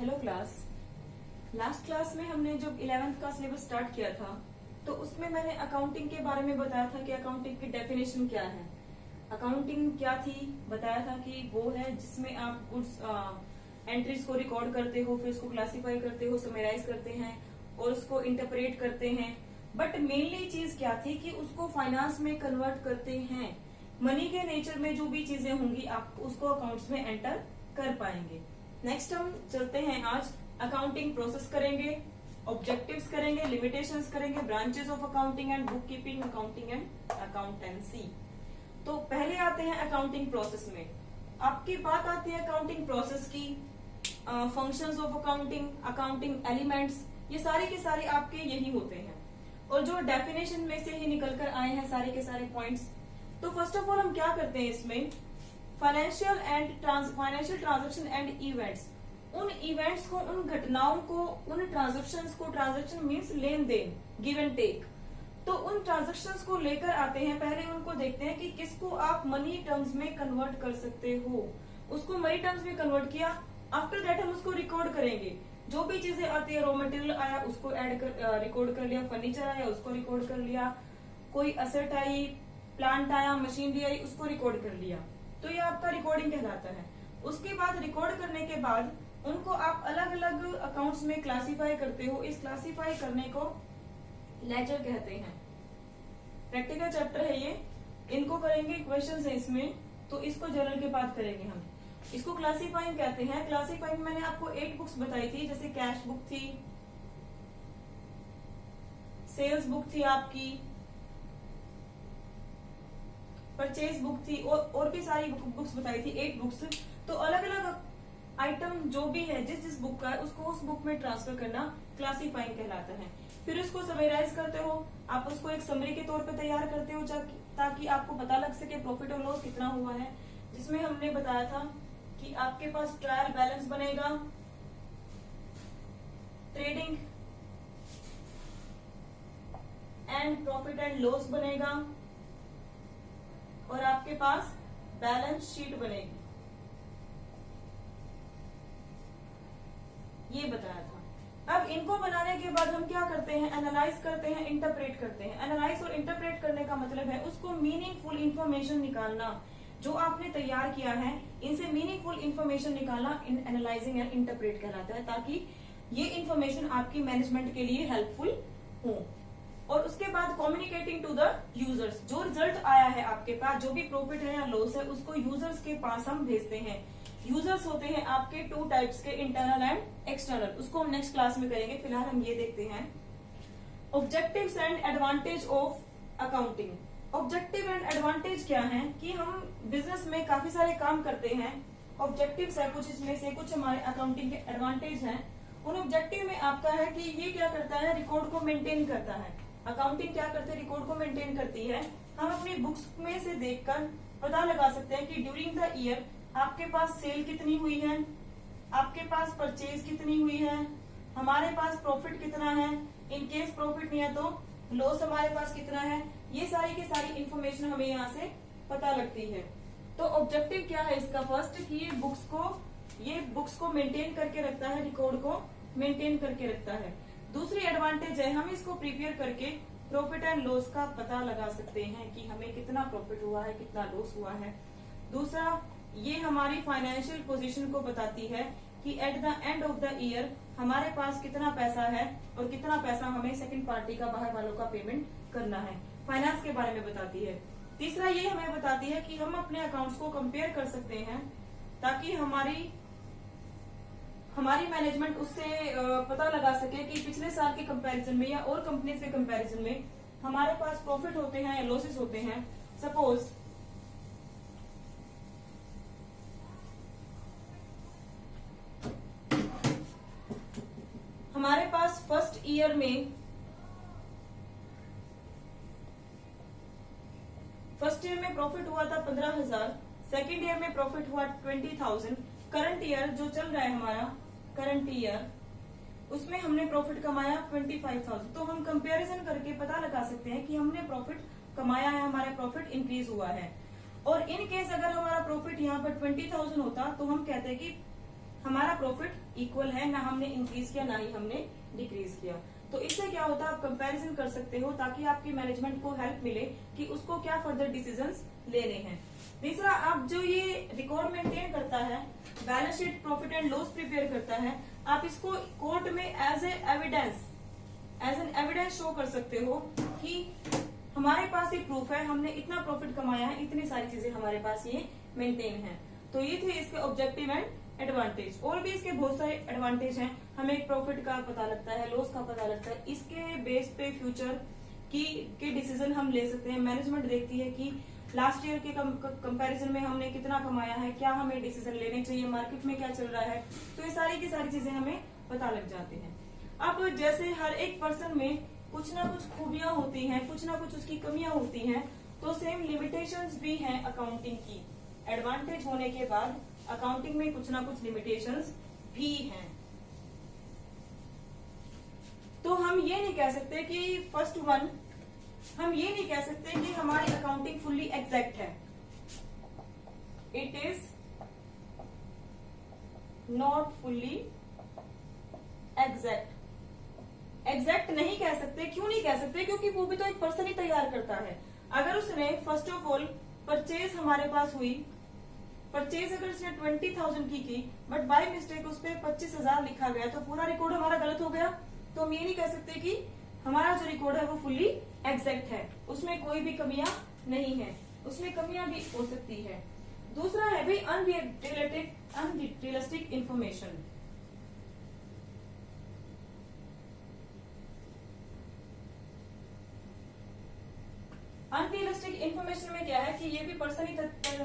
Hello class. Last class में हमने जब 11th का सिलेबस स्टार्ट किया था तो उसमें मैंने अकाउंटिंग के बारे में बताया था कि अकाउंटिंग की डेफिनेशन क्या है। अकाउंटिंग क्या थी, बताया था कि वो है जिसमें आप गुड्स एंट्रीज को रिकॉर्ड करते हो, फिर उसको क्लासिफाई करते हो, समराइज करते हैं और उसको इंटरप्रेट करते हैं। बट मेनली चीज क्या थी कि उसको फाइनेंस में कन्वर्ट करते हैं। मनी के नेचर में जो भी चीजें होंगी आप उसको अकाउंट्स में एंटर कर पाएंगे। नेक्स्ट हम चलते हैं, आज अकाउंटिंग प्रोसेस करेंगे, ऑब्जेक्टिव्स करेंगे, लिमिटेशंस करेंगे, branches of accounting and book keeping, accounting and accountancy. तो पहले आते हैं अकाउंटिंग प्रोसेस में। आपकी बात आती है अकाउंटिंग प्रोसेस की, functions of accounting, accounting elements, ये सारे के सारे आपके यही होते हैं और जो डेफिनेशन में से ही निकल कर आए हैं सारे के सारे पॉइंट्स। तो फर्स्ट ऑफ ऑल हम क्या करते हैं इसमें, फाइनेंशियल ट्रांजेक्शन एंड इवेंट्स, उन इवेंट्स को, उन घटनाओं को, उन ट्रांजेक्शन्स को, ट्रांजेक्शन मीन्स लेन देन, गिव एंड टेक, तो उन ट्रांजेक्शन्स को लेकर आते हैं। पहले उनको देखते हैं कि किसको आप मनी टर्म्स में कन्वर्ट कर सकते हो। उसको मनी टर्म्स में कन्वर्ट किया, आफ्टर दैट हम उसको रिकॉर्ड करेंगे। जो भी चीजें आती है, रॉ मटेरियल आया उसको ऐड कर रिकॉर्ड कर लिया, फर्नीचर आया उसको रिकॉर्ड कर लिया, कोई असेट आई, प्लांट आया, मशीनरी आई, उसको रिकॉर्ड कर लिया। तो ये आपका रिकॉर्डिंग कहलाता है। उसके बाद रिकॉर्ड करने के बाद उनको आप अलग अलग अकाउंट्स में क्लासिफाई करते हो। इस क्लासिफाई करने को लेजर कहते हैं। प्रैक्टिकल चैप्टर है ये, इनको करेंगे, क्वेश्चन है इसमें, तो इसको जर्नल के बाद करेंगे हम। इसको क्लासिफाइंग कहते हैं। क्लासिफाइंग मैंने आपको 8 बुक्स बताई थी, जैसे कैश बुक थी, सेल्स बुक थी आपकी, परचेज बुक थी और भी सारी बुक्स बताई थी, 8 बुक्स। तो अलग अलग आइटम जो भी है, जिस जिस बुक का है उसको उस बुक में ट्रांसफर करना क्लासिफाइंग कहलाता है। फिर उसको समराइज करते हो, आप उसको एक समरी के तौर पे तैयार करते हो ताकि आपको पता लग सके प्रॉफिट और लॉस कितना हुआ है। जिसमें हमने बताया था कि आपके पास ट्रायल बैलेंस बनेगा, trading and profit and loss बनेगा और आपके पास बैलेंस शीट बनेगी, ये बताया था। अब इनको बनाने के बाद हम क्या करते हैं, एनालाइज करते हैं, इंटरप्रेट करते हैं। एनालाइज और इंटरप्रेट करने का मतलब है उसको मीनिंगफुल इंफॉर्मेशन निकालना। जो आपने तैयार किया है इनसे मीनिंगफुल इंफॉर्मेशन निकालना एनालाइजिंग एंड इंटरप्रेट कहलाता है, ताकि ये इंफॉर्मेशन आपकी मैनेजमेंट के लिए हेल्पफुल हो। और उसके बाद कम्युनिकेटिंग टू द यूजर्स, जो रिजल्ट आया है आपके पास, जो भी प्रॉफिट है या लॉस है, उसको यूजर्स के पास हम भेजते हैं। यूजर्स होते हैं आपके 2 टाइप्स के, इंटरनल एंड एक्सटर्नल। उसको हम नेक्स्ट क्लास में करेंगे। फिलहाल हम ये देखते हैं objectives and advantage of accounting. Objective and advantage क्या है कि हम बिजनेस में काफी सारे काम करते हैं। ऑब्जेक्टिव्स है कुछ, इसमें से कुछ हमारे अकाउंटिंग के एडवांटेज हैं। उन ऑब्जेक्टिव में आपका है कि ये क्या करता है, रिकॉर्ड को मेंटेन करता है। अकाउंटिंग क्या करते हैं, रिकॉर्ड को मेंटेन करती है। हम अपनी बुक्स में से देखकर पता लगा सकते हैं कि ड्यूरिंग द ईयर आपके पास सेल कितनी हुई है, आपके पास परचेज कितनी हुई है, हमारे पास प्रॉफिट कितना है, इन केस प्रॉफिट नहीं है तो लॉस हमारे पास कितना है। ये सारी की सारी इंफॉर्मेशन हमें यहाँ से पता लगती है। तो ऑब्जेक्टिव क्या है इसका, फर्स्ट कि ये बुक्स को मेंटेन करके रखता है, रिकॉर्ड को मेंटेन करके रखता है। दूसरी एडवांटेज है हम इसको प्रिपेयर करके प्रॉफिट एंड लॉस का पता लगा सकते हैं कि हमें कितना प्रॉफिट हुआ है, कितना लॉस हुआ है। दूसरा, ये हमारी फाइनेंशियल पोजीशन को बताती है कि eight the end of the year हमारे पास कितना पैसा है और कितना पैसा हमें सेकंड पार्टी का, बाहर वालों का पेमेंट करना है। फाइनेंस के बारे में बताती है। तीसरा, ये हमें बताती है कि हम अपने अकाउंट्स को कंपेयर कर सकते हैं ताकि हमारी मैनेजमेंट उससे पता लगा सके कि पिछले साल के कंपैरिजन में या और कंपनीज के कंपैरिजन में हमारे पास प्रॉफिट होते हैं या लॉसेस होते हैं। सपोज हमारे पास फर्स्ट ईयर में प्रॉफिट हुआ था 15,000, सेकेंड ईयर में प्रॉफिट हुआ 20,000। करंट ईयर जो चल रहा है हमारा, करंट ईयर, उसमें हमने प्रॉफिट कमाया 25,000। तो हम कंपैरिजन करके पता लगा सकते हैं कि हमने प्रॉफिट कमाया है, हमारा प्रॉफिट इंक्रीज हुआ है। और इन केस अगर हमारा प्रॉफिट यहाँ पर 20,000 होता तो हम कहते हैं कि हमारा प्रॉफिट इक्वल है, ना हमने इंक्रीज किया ना ही हमने डिक्रीज किया। तो इससे क्या होता है, आप कंपैरिजन कर सकते हो ताकि आपकी मैनेजमेंट को हेल्प मिले कि उसको क्या फर्दर डिसीजंस लेने हैं। तीसरा, आप जो ये रिकॉर्ड मेंटेन करता है, balance sheet, profit and loss prepare करता है, आप इसको कोर्ट में एज एन एविडेंस शो कर सकते हो कि हमारे पास ये प्रूफ है, हमने इतना प्रॉफिट कमाया है, इतनी सारी चीजें हमारे पास ये मेंटेन है। तो ये थे इसके ऑब्जेक्टिव एंड एडवांटेज। और भी इसके बहुत सारे एडवांटेज हैं, हमें प्रॉफिट का पता लगता है, लॉस का पता लगता है, इसके बेस पे फ्यूचर के डिसीजन हम ले सकते हैं। मैनेजमेंट देखती है कि लास्ट ईयर के कंपैरिजन में हमने कितना कमाया है, क्या हमें डिसीजन लेने चाहिए, मार्केट में क्या चल रहा है, तो ये सारी की सारी चीजें हमें पता लग जाती हैं। अब जैसे हर एक पर्सन में कुछ ना कुछ खूबियां होती हैं, कुछ ना कुछ उसकी कमियां होती हैं, तो सेम लिमिटेशंस भी हैं अकाउंटिंग की। एडवांटेज होने के बाद अकाउंटिंग में कुछ ना कुछ लिमिटेशंस भी हैं। तो हम ये नहीं कह सकते कि फर्स्ट वन, हम ये नहीं कह सकते कि हमारी अकाउंटिंग फुल्ली एग्जैक्ट है। It is not fully exact. Exact नहीं कह सकते। क्यों नहीं कह सकते? क्योंकि वो भी तो एक पर्सन ही तैयार करता है। अगर उसने फर्स्ट ऑफ ऑल परचेज हमारे पास हुई, परचेज अगर उसने 20,000 की बट बाय मिस्टेक उस पर 25,000 लिखा गया, तो पूरा रिकॉर्ड हमारा गलत हो गया। तो हम ये नहीं कह सकते कि हमारा जो रिकॉर्ड है वो फुल्ली एग्जैक्ट है, उसमें कोई भी कमियां नहीं है, उसमें कमियां भी हो सकती है। दूसरा है भी अनरियलिस्टिक इंफॉर्मेशन। अनरियलिस्टिक इन्फॉर्मेशन में क्या है कि ये भी पर्सन ही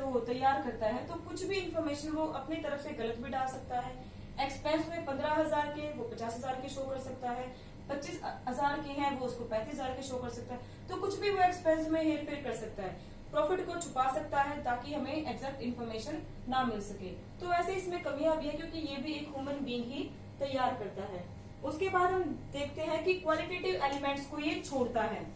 वो तैयार करता है, तो कुछ भी इन्फॉर्मेशन वो अपनी तरफ से गलत भी डाल सकता है। एक्सपेंस में 15,000 के वो 50,000 के शो कर सकता है, 25,000 के हैं वो उसको 35,000 के शो कर सकता है। तो कुछ भी वो एक्सपेंस में हेर फेर कर सकता है, प्रॉफिट को छुपा सकता है ताकि हमें एग्जैक्ट इन्फॉर्मेशन ना मिल सके। तो ऐसे इसमें कमियां भी है क्योंकि ये भी एक ह्यूमन बीइंग ही तैयार करता है। उसके बाद हम देखते हैं कि क्वालिटेटिव एलिमेंट्स को ये छोड़ता है।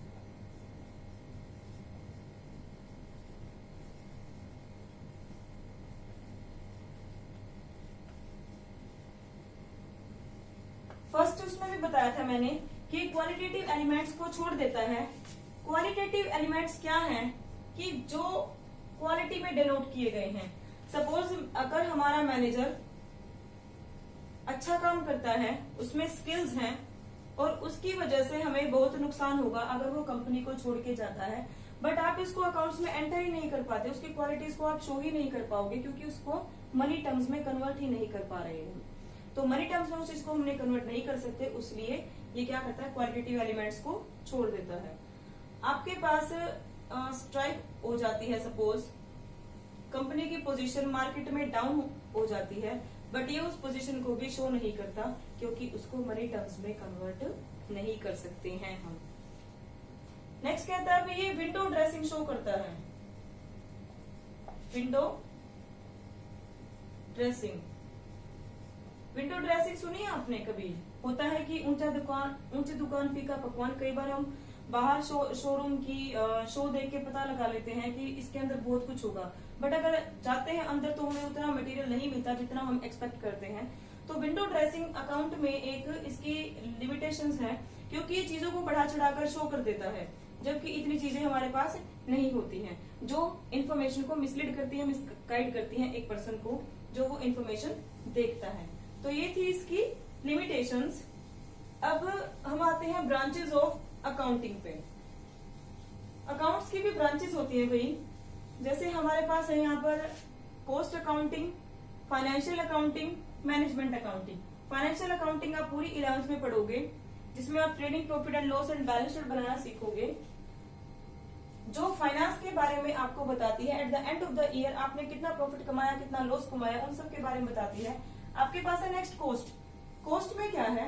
फर्स्ट उसमें भी बताया था मैंने कि क्वालिटेटिव एलिमेंट्स को छोड़ देता है। क्वालिटेटिव एलिमेंट्स क्या हैं कि जो क्वालिटी में डिनोट किए गए हैं। सपोज अगर हमारा मैनेजर अच्छा काम करता है, उसमें स्किल्स हैं और उसकी वजह से हमें बहुत नुकसान होगा अगर वो कंपनी को छोड़ के जाता है, बट आप इसको अकाउंट्स में एंटर ही नहीं कर पाते, उसकी क्वालिटीज को आप शो ही नहीं कर पाओगे क्योंकि उसको मनी टर्म्स में कन्वर्ट ही नहीं कर पा रहे हो। तो मनी टर्म्स में उस चीज को हमने कन्वर्ट नहीं कर सकते, इसलिए ये क्या करता है, क्वालिटेटिव एलिमेंट्स को छोड़ देता है। आपके पास स्ट्राइक हो जाती है, सपोज कंपनी की पोजीशन मार्केट में डाउन हो जाती है, बट ये उस पोजीशन को भी शो नहीं करता क्योंकि उसको मनी टर्म्स में कन्वर्ट नहीं कर सकते हैं हम। नेक्स्ट कहता है ये विंडो ड्रेसिंग शो करता है। विंडो ड्रेसिंग, विंडो ड्रेसिंग सुनी है आपने कभी? होता है कि ऊंची दुकान फीका पकवान। कई बार हम बाहर शोरूम की शो देख के पता लगा लेते हैं कि इसके अंदर बहुत कुछ होगा, बट अगर जाते हैं अंदर तो हमें उतना मटेरियल नहीं मिलता जितना हम एक्सपेक्ट करते हैं। तो विंडो ड्रेसिंग अकाउंट में एक इसकी लिमिटेशंस है क्योंकि ये चीजों को बढ़ा चढ़ाकर शो कर देता है, जबकि इतनी चीजें हमारे पास नहीं होती हैं जो इन्फॉर्मेशन को मिसलीड करती है, मिसगाइड करती है एक पर्सन को जो वो इन्फॉर्मेशन देखता है। तो ये थी इसकी लिमिटेशंस। अब हम आते हैं ब्रांचेस ऑफ अकाउंटिंग पे। अकाउंट्स की भी ब्रांचेस होती है भाई, जैसे हमारे पास है यहाँ पर cost accounting, financial accounting, management accounting. Financial accounting आप पूरी 11th में पढ़ोगे, जिसमें आप trading profit and loss and balance sheet बनाना सीखोगे, जो फाइनेंस के बारे में आपको बताती है। At the end of the year आपने कितना प्रॉफिट कमाया, कितना लॉस कमाया, उन सब के बारे में बताती है। आपके पास है नेक्स्ट कोस्ट। कोस्ट में क्या है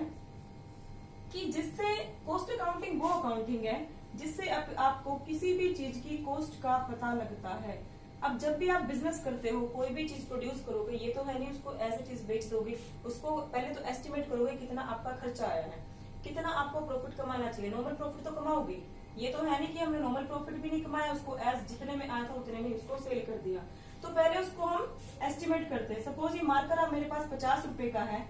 कि जिससे कोस्ट अकाउंटिंग वो अकाउंटिंग है जिससे आपको किसी भी चीज की कोस्ट का पता लगता है। अब जब भी आप बिजनेस करते हो, कोई भी चीज प्रोड्यूस करोगे, ये तो है नहीं उसको एज ए चीज बेच दोगे, उसको पहले तो एस्टिमेट करोगे कितना आपका खर्चा आया है, कितना आपको प्रॉफिट कमाना चाहिए। नॉर्मल प्रॉफिट तो कमाओगे, ये तो है नहीं कि हमने नॉर्मल प्रॉफिट भी नहीं कमाया, उसको एज जितने में आया था उतने में उसको सेल कर दिया। तो पहले उसको हम एस्टिमेट करते हैं। सपोज ये मार्कर अब मेरे पास 50 रुपए का है,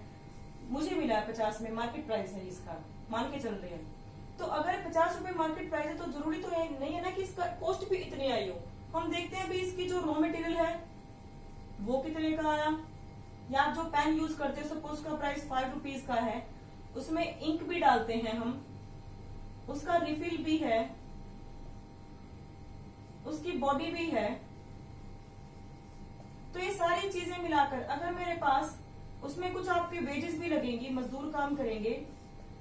मुझे मिला है 50 में, मार्केट प्राइस है इसका, मान के चल रहे हैं। तो अगर 50 रुपए मार्केट प्राइस है तो जरूरी तो नहीं है ना कि इसका कॉस्ट भी इतनी आई हो। हम देखते हैं भी इसकी जो रॉ मटेरियल है वो कितने का आया, या आप जो पेन यूज करते हैं सपोज का प्राइस 5 रुपीज का है, उसमें इंक भी डालते हैं हम, उसका रिफिल भी है, उसकी बॉडी भी है। तो ये सारी चीजें मिलाकर अगर मेरे पास उसमें कुछ आपके वेजेस भी लगेंगी, मजदूर काम करेंगे,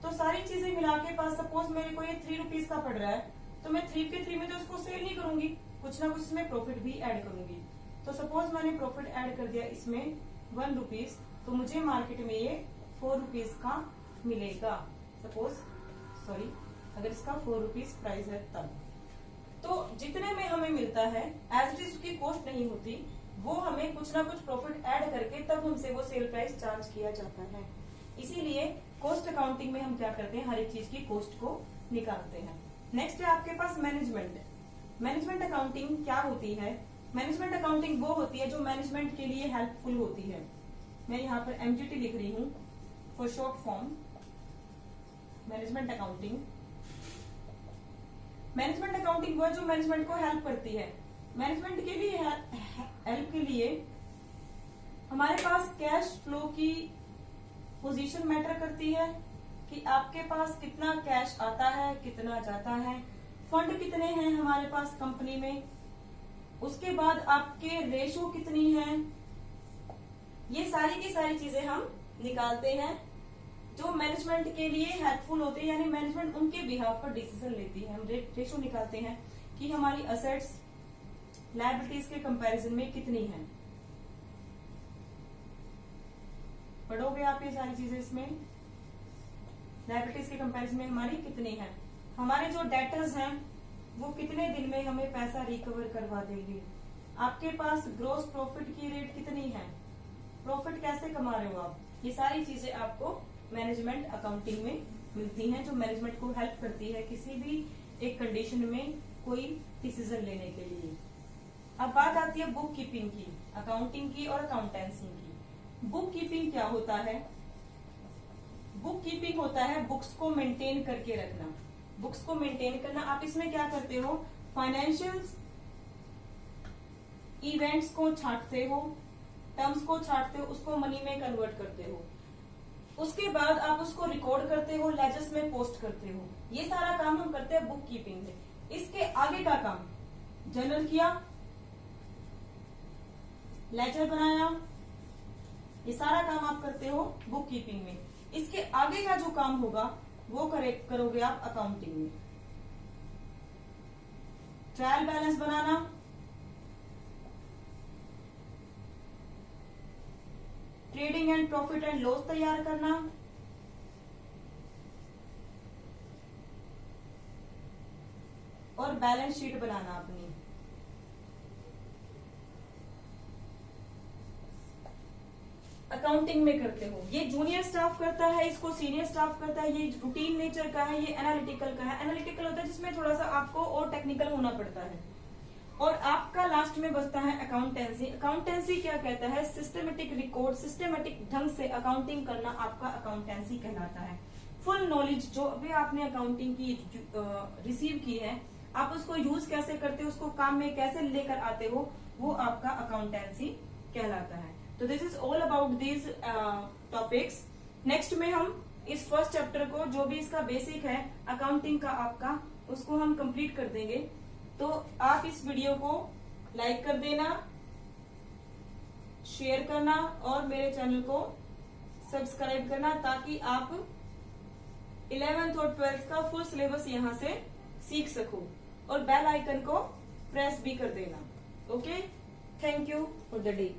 तो सारी चीजें मिला के पास सपोज मेरे को ये 3 रुपीज का पड़ रहा है, तो मैं 3 के 3 में तो उसको सेल नहीं करूंगी, कुछ ना कुछ इसमें प्रॉफिट भी ऐड करूंगी। तो सपोज मैंने प्रॉफिट ऐड कर दिया इसमें 1 रुपीज, तो मुझे मार्केट में ये 4 रुपीज का मिलेगा। सपोज सॉरी, अगर इसका 4 रुपीज प्राइस है तब, तो जितने में हमें मिलता है एज इट इज उसकी कॉस्ट नहीं होती, वो हमें कुछ ना कुछ प्रॉफिट ऐड करके तब हमसे वो सेल प्राइस चार्ज किया जाता है। इसीलिए कॉस्ट अकाउंटिंग में हम क्या करते हैं, हर एक चीज की कॉस्ट को निकालते हैं। नेक्स्ट है आपके पास मैनेजमेंट। मैनेजमेंट अकाउंटिंग क्या होती है? मैनेजमेंट अकाउंटिंग वो होती है जो मैनेजमेंट के लिए हेल्पफुल होती है। मैं यहाँ पर MGT लिख रही हूँ for short form, management accounting. Management accounting वो है जो मैनेजमेंट को हेल्प करती है। मैनेजमेंट के लिए हेल्प के लिए हमारे पास कैश फ्लो की पोजीशन मैटर करती है कि आपके पास कितना कैश आता है, कितना जाता है, फंड कितने हैं हमारे पास कंपनी में, उसके बाद आपके रेशो कितनी है। ये सारी की सारी चीजें हम निकालते हैं जो मैनेजमेंट के लिए हेल्पफुल होते हैं, यानी मैनेजमेंट उनके बिहाफ पर डिसीजन लेती है। हम रेशो निकालते हैं कि हमारी असेट्स लायबिलिटीज के कंपैरिजन में कितनी है। पढ़ोगे आप ये सारी चीजें, इसमें लायबिलिटीज के कंपैरिजन में हमारी कितनी है, हमारे जो डेटर्स हैं वो कितने दिन में हमें पैसा रिकवर करवा देंगे, आपके पास ग्रोस प्रॉफिट की रेट कितनी है, प्रॉफिट कैसे कमा रहे हो आप। ये सारी चीजें आपको मैनेजमेंट अकाउंटिंग में मिलती हैं, जो मैनेजमेंट को हेल्प करती है किसी भी एक कंडीशन में कोई डिसीजन लेने के लिए। अब बात आती है बुक कीपिंग की, अकाउंटिंग की और अकाउंटेंसी की। बुक कीपिंग क्या होता है? बुक कीपिंग होता है बुक्स को मेंटेन करके रखना। बुक्स को मेंटेन करना, आप इसमें क्या करते हो, फाइनेंशियल इवेंट्स को छांटते हो, टर्म्स को छांटते हो, उसको मनी में कन्वर्ट करते हो, उसके बाद आप उसको रिकॉर्ड करते हो, लेजर्स में पोस्ट करते हो। ये सारा काम हम करते हैं बुक कीपिंग में। इसके आगे का काम जर्नल किया, लेजर बनाया, ये सारा काम आप करते हो बुक कीपिंग में। इसके आगे का जो काम होगा वो करोगे आप अकाउंटिंग में। Trial balance banana, trading and profit and loss तैयार करना, और बैलेंस शीट बनाना अपनी। अकाउंटिंग में करते हो। ये जूनियर स्टाफ करता है, इसको सीनियर स्टाफ करता है, ये रूटीन नेचर का है, ये एनालिटिकल का है। एनालिटिकल होता है जिसमें थोड़ा सा आपको और टेक्निकल होना पड़ता है। और आपका लास्ट में बचता है अकाउंटेंसी। अकाउंटेंसी क्या कहता है? सिस्टमेटिक रिकॉर्ड, सिस्टमेटिक ढंग से अकाउंटिंग करना आपका अकाउंटेंसी कहलाता है। फुल नॉलेज जो अभी आपने अकाउंटिंग की रिसीव की है, आप उसको यूज कैसे करते हो, उसको काम में कैसे लेकर आते हो, वो आपका अकाउंटेंसी कहलाता है। तो this is all about these topics. Next में हम इस फर्स्ट चैप्टर को, जो भी इसका बेसिक है अकाउंटिंग का आपका, उसको हम कंप्लीट कर देंगे। तो आप इस वीडियो को लाइक कर देना, शेयर करना और मेरे चैनल को सब्सक्राइब करना, ताकि आप 11th और 12th का फुल सिलेबस यहां से सीख सको। और बेल आइकन को प्रेस भी कर देना। Okay, thank you for the day.